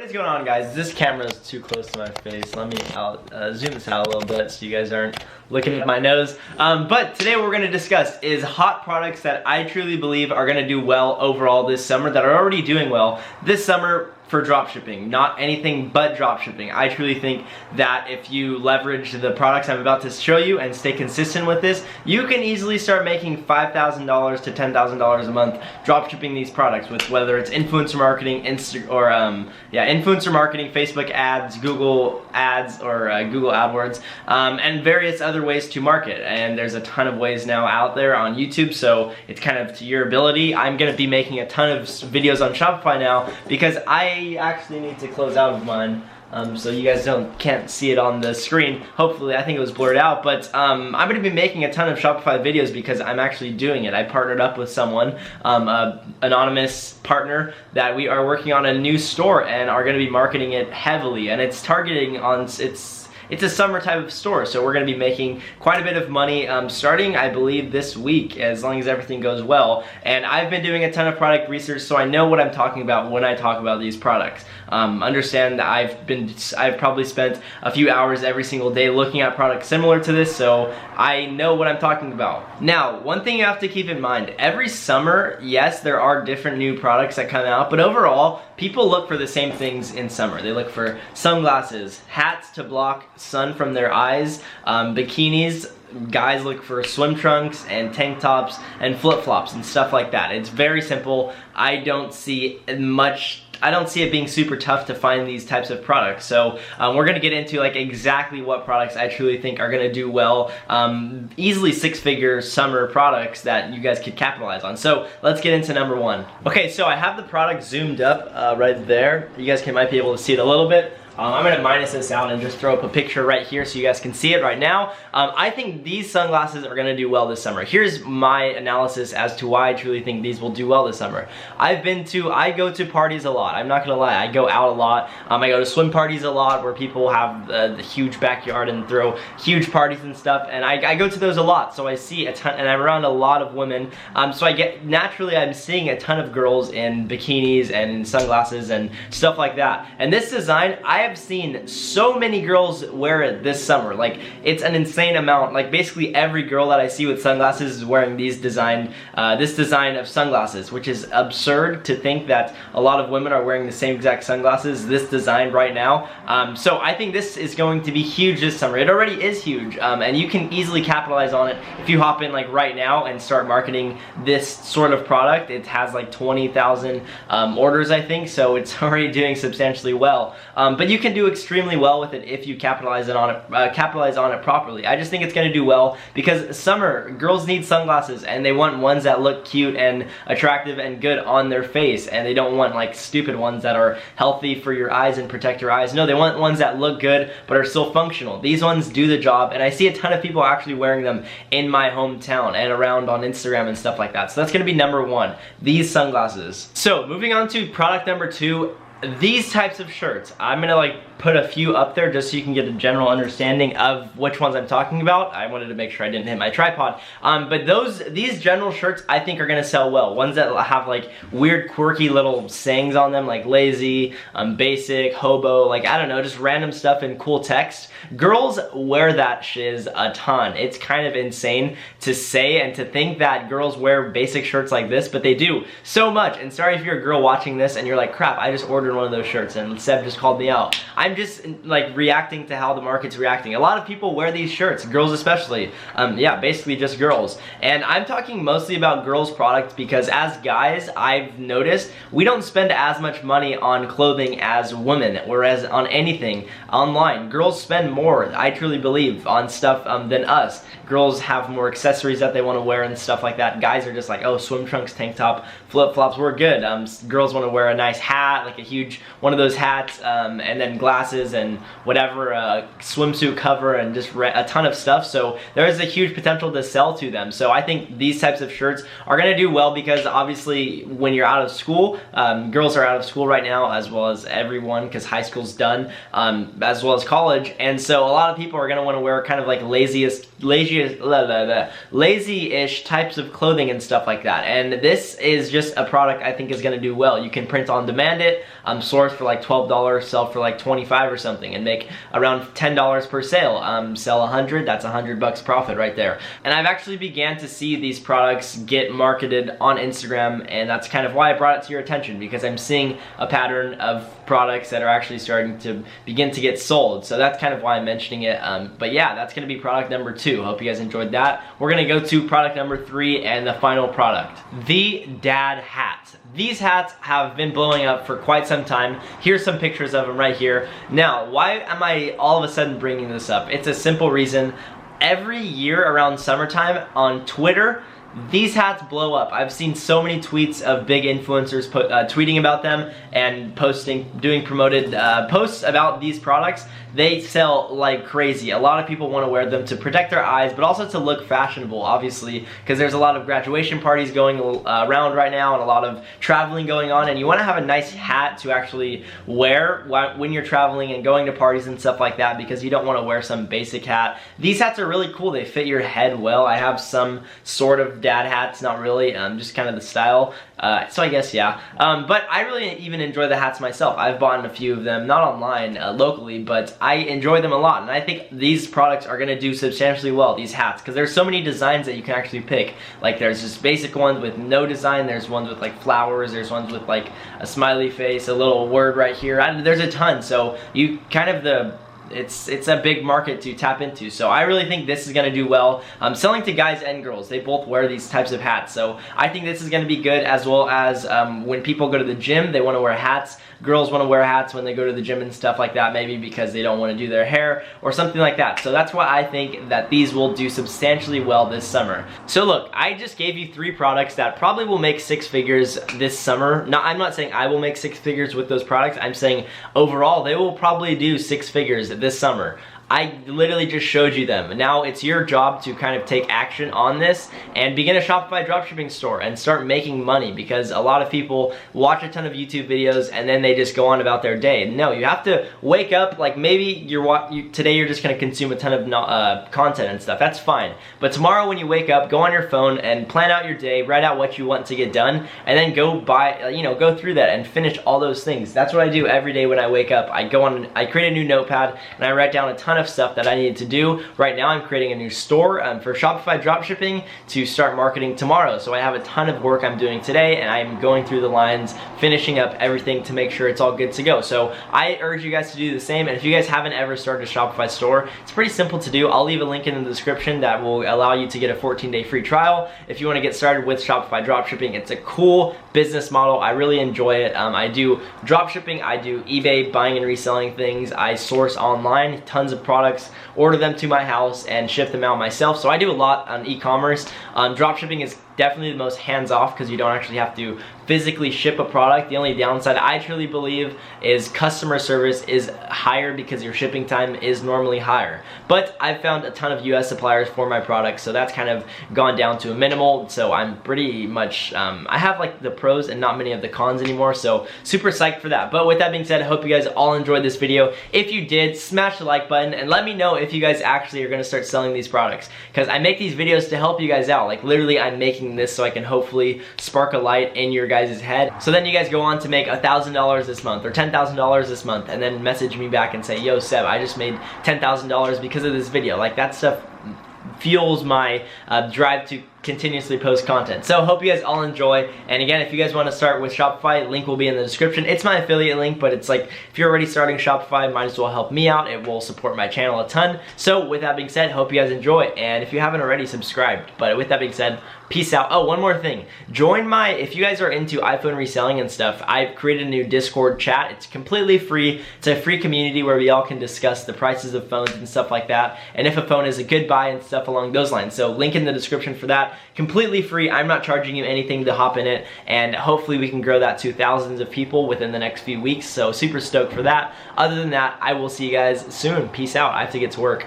is going on, guys? This camera is too close to my face. Let me zoom this out a little bit so you guys aren't looking at my nose. But today what we're going to discuss is hot products that I truly believe are going to do well overall this summer, that are already doing well this summer for dropshipping. Not anything but dropshipping. I truly think that if you leverage the products I'm about to show you and stay consistent with this, you can easily start making $5,000 to $10,000 a month dropshipping these products, with whether it's influencer marketing, influencer marketing, Facebook ads, Google ads, or Google AdWords, and various other ways to market. And there's a ton of ways now out there on YouTube, so it's kind of to your ability. I'm going to be making a ton of videos on Shopify now because I actually need to close out of mine. So you guys can't see it on the screen. Hopefully, I think it was blurred out, but I'm going to be making a ton of Shopify videos because I'm actually doing it. I partnered up with someone, anonymous partner, that we are working on a new store and are going to be marketing it heavily, and it's targeting on it's a summer type of store, so we're going to be making quite a bit of money starting, I believe, this week, as long as everything goes well. And I've been doing a ton of product research, so I know what I'm talking about when I talk about these products. Understand that I've probably spent a few hours every single day looking at products similar to this, so I know what I'm talking about. Now, one thing you have to keep in mind, every summer, yes, there are different new products that come out, but overall, people look for the same things in summer. They look for sunglasses, hats to block sun from their eyes, bikinis. Guys look for swim trunks and tank tops and flip-flops and stuff like that. It's very simple. I don't see it being super tough to find these types of products. So we're gonna get into like exactly what products I truly think are gonna do well, easily six-figure summer products that you guys could capitalize on. So let's get into number one. Okay, so I have the product zoomed up right there. You guys might be able to see it a little bit. I'm going to minus this out and just throw up a picture right here so you guys can see it right now. I think these sunglasses are going to do well this summer. Here's my analysis as to why I truly think these will do well this summer. I go to parties a lot. I'm not going to lie. I go out a lot. I go to swim parties a lot where people have the huge backyard and throw huge parties and stuff. And I go to those a lot. So I see a ton, and I'm around a lot of women. So naturally I'm seeing a ton of girls in bikinis and in sunglasses and stuff like that. And this design, I have seen so many girls wear it this summer. Like, it's an insane amount. Like, basically every girl that I see with sunglasses is wearing this design of sunglasses, which is absurd to think that a lot of women are wearing the same exact sunglasses, this design right now. So I think this is going to be huge this summer. It already is huge, and you can easily capitalize on it if you hop in like right now and start marketing this sort of product. It has like 20,000 orders, I think, so it's already doing substantially well. But you can do extremely well with it if you capitalize on it properly. I just think it's going to do well because summer, girls need sunglasses and they want ones that look cute and attractive and good on their face, and they don't want like stupid ones that are healthy for your eyes and protect your eyes. No, they want ones that look good but are still functional. These ones do the job, and I see a ton of people actually wearing them in my hometown and around on Instagram and stuff like that. So that's going to be number one, these sunglasses. So moving on to product number two, these types of shirts. I'm gonna like put a few up there just so you can get a general understanding of which ones I'm talking about. I wanted to make sure I didn't hit my tripod. But these general shirts I think are gonna sell well. Ones that have like weird quirky little sayings on them, like lazy, basic, hobo, like I don't know, just random stuff in cool text. Girls wear that shiz a ton. It's kind of insane to say and to think that girls wear basic shirts like this, but they do so much. And sorry if you're a girl watching this and you're like, crap, I just ordered one of those shirts and Seb just called me out. I'm just like reacting to how the market's reacting. A lot of people wear these shirts, girls especially. Yeah, basically just girls. And I'm talking mostly about girls products because as guys, I've noticed we don't spend as much money on clothing as women, whereas on anything online, girls spend more, I truly believe, on stuff than us. Girls have more accessories that they want to wear and stuff like that. Guys are just like, oh, swim trunks, tank top, flip-flops, we're good. Girls want to wear a nice hat, like a huge one of those hats, and then glasses and whatever, swimsuit cover, and just a ton of stuff. So there is a huge potential to sell to them. So I think these types of shirts are going to do well because obviously when you're out of school, girls are out of school right now, as well as everyone, because high school's done, as well as college. And so a lot of people are going to want to wear kind of like lazy-ish types of clothing and stuff like that. And this is just a product I think is going to do well. You can print on demand it. source for like $12, sell for like $25 or something, and make around $10 per sale. Sell 100, that's $100 profit right there. And I've actually began to see these products get marketed on Instagram, and that's kind of why I brought it to your attention, because I'm seeing a pattern of products that are actually starting to begin to get sold. So that's kind of why I'm mentioning it. But yeah, that's gonna be product number 2. Hope you guys enjoyed that. We're gonna go to product number 3 and the final product, the dad hat. These hats have been blowing up for quite some time. Here's some pictures of them right here. Now, why am I all of a sudden bringing this up? It's a simple reason. Every year around summertime on Twitter, these hats blow up. I've seen so many tweets of big influencers tweeting about them and doing promoted posts about these products. They sell like crazy. A lot of people want to wear them to protect their eyes, but also to look fashionable, obviously, because there's a lot of graduation parties going around right now and a lot of traveling going on, and you want to have a nice hat to actually wear when you're traveling and going to parties and stuff like that, because you don't want to wear some basic hat. These hats are really cool. They fit your head well. I have some sort of dad hats, not really, just kind of the style. So I guess, yeah. But I really even enjoy the hats myself. I've bought a few of them, not online, locally, but I enjoy them a lot. And I think these products are gonna do substantially well, these hats, because there's so many designs that you can actually pick. Like there's just basic ones with no design, there's ones with like flowers, there's ones with like a smiley face, a little word right here. There's a ton, so you kind of it's a big market to tap into. So I really think this is going to do well. Selling to guys and girls, they both wear these types of hats. So I think this is going to be good, as well as when people go to the gym, they want to wear hats. Girls want to wear hats when they go to the gym and stuff like that, maybe because they don't want to do their hair or something like that. So that's why I think that these will do substantially well this summer. So look, I just gave you 3 products that probably will make 6 figures this summer. Now, I'm not saying I will make 6 figures with those products. I'm saying overall they will probably do 6 figures this summer. I literally just showed you them. Now it's your job to kind of take action on this and begin a Shopify dropshipping store and start making money, because a lot of people watch a ton of YouTube videos and then they just go on about their day. No, you have to wake up, like maybe today you're just gonna consume a ton of content and stuff. That's fine. But tomorrow when you wake up, go on your phone and plan out your day, write out what you want to get done, and then go go through that and finish all those things. That's what I do every day when I wake up. I create a new notepad and I write down a ton of stuff that I needed to do. Right now I'm creating a new store for Shopify dropshipping to start marketing tomorrow. So I have a ton of work I'm doing today, and I'm going through the lines, finishing up everything to make sure it's all good to go. So I urge you guys to do the same. And if you guys haven't ever started a Shopify store, it's pretty simple to do. I'll leave a link in the description that will allow you to get a 14-day free trial if you want to get started with Shopify dropshipping. It's a cool business model. I really enjoy it. I do dropshipping, I do eBay, buying and reselling things. I source online tons of products, order them to my house, and ship them out myself. So I do a lot on e-commerce. Dropshipping is definitely the most hands-off because you don't actually have to physically ship a product. The only downside, I truly believe, is customer service is higher because your shipping time is normally higher. But I've found a ton of US suppliers for my products, so that's kind of gone down to a minimal. So I'm pretty much, I have like the pros and not many of the cons anymore, so super psyched for that. But with that being said, I hope you guys all enjoyed this video. If you did, smash the like button and let me know if you guys actually are gonna start selling these products, because I make these videos to help you guys out. Like literally I'm making this so I can hopefully spark a light in your guys' head, so then you guys go on to make $1,000 this month or $10,000 this month, and then message me back and say, yo Seb, I just made $10,000 because of this video. Like that stuff fuels my drive to continuously post content. So hope you guys all enjoy, and again, if you guys want to start with Shopify, link will be in the description. It's my affiliate link, but it's like if you're already starting Shopify, might as well help me out. It will support my channel a ton. So with that being said, hope you guys enjoy, and if you haven't already, subscribed. But with that being said, peace out. Oh, one more thing. Join if you guys are into iPhone reselling and stuff, I've created a new Discord chat. It's completely free. It's a free community where we all can discuss the prices of phones and stuff like that, and if a phone is a good buy and stuff along those lines. So link in the description for that. Completely free. I'm not charging you anything to hop in it, and hopefully we can grow that to thousands of people within the next few weeks. So super stoked for that. Other than that, I will see you guys soon. Peace out. I have to get to work.